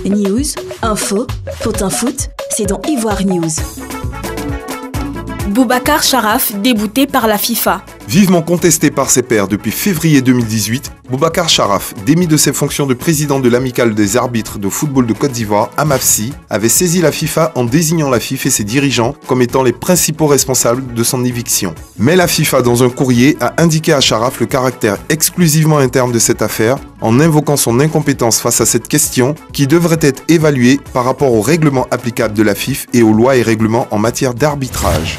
News, info, potin foot, c'est dans Ivoire News. Boubacar Charaf, débouté par la FIFA. Vivement contesté par ses pairs depuis février 2018, Boubacar Charaf, démis de ses fonctions de président de l'amicale des arbitres de football de Côte d'Ivoire, AMAFSI, avait saisi la FIFA en désignant la FIF et ses dirigeants comme étant les principaux responsables de son éviction. Mais la FIFA, dans un courrier, a indiqué à Charaf le caractère exclusivement interne de cette affaire, en invoquant son incompétence face à cette question qui devrait être évaluée par rapport aux règlements applicables de la FIF et aux lois et règlements en matière d'arbitrage.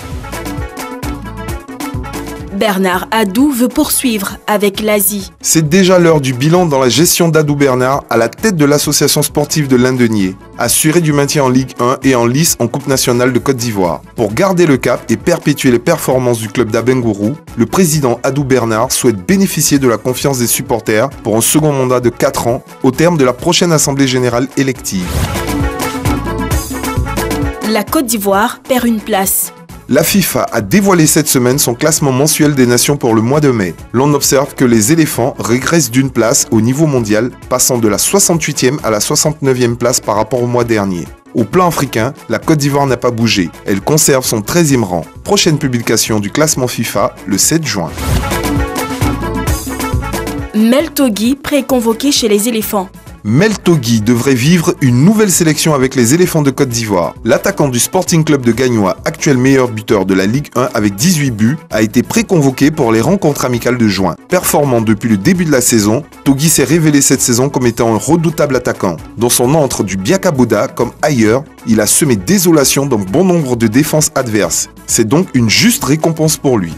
Bernard Adou veut poursuivre avec l'Asie. C'est déjà l'heure du bilan dans la gestion d'Adou Bernard à la tête de l'association sportive de l'Indenier, assurée du maintien en Ligue 1 et en lice en Coupe nationale de Côte d'Ivoire. Pour garder le cap et perpétuer les performances du club d'Abengourou, le président Adou Bernard souhaite bénéficier de la confiance des supporters pour un second mandat de 4 ans au terme de la prochaine assemblée générale élective. La Côte d'Ivoire perd une place. La FIFA a dévoilé cette semaine son classement mensuel des nations pour le mois de mai. L'on observe que les éléphants régressent d'une place au niveau mondial, passant de la 68e à la 69e place par rapport au mois dernier. Au plan africain, la Côte d'Ivoire n'a pas bougé. Elle conserve son 13e rang. Prochaine publication du classement FIFA le 7 juin. Mel Togui pré-convoqué chez les éléphants. Mel Togui devrait vivre une nouvelle sélection avec les éléphants de Côte d'Ivoire. L'attaquant du Sporting Club de Gagnoa, actuel meilleur buteur de la Ligue 1 avec 18 buts, a été pré-convoqué pour les rencontres amicales de juin. Performant depuis le début de la saison, Togui s'est révélé cette saison comme étant un redoutable attaquant. Dans son antre du Biakaboda comme ailleurs, il a semé désolation dans bon nombre de défenses adverses. C'est donc une juste récompense pour lui.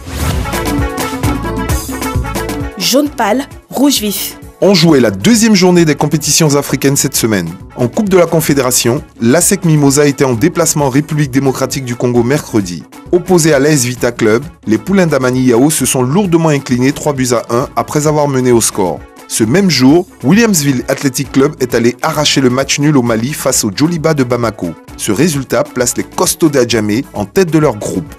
Jaune pâle, rouge vif. On jouait la deuxième journée des compétitions africaines cette semaine. En Coupe de la Confédération, l'ASEC Mimosa était en déplacement en République démocratique du Congo mercredi. Opposés à l'AS Vita Club, les poulains d'Amani Yao se sont lourdement inclinés 3-1 après avoir mené au score. Ce même jour, Williamsville Athletic Club est allé arracher le match nul au Mali face aux Djoliba de Bamako. Ce résultat place les Costauds d'Adjamé en tête de leur groupe.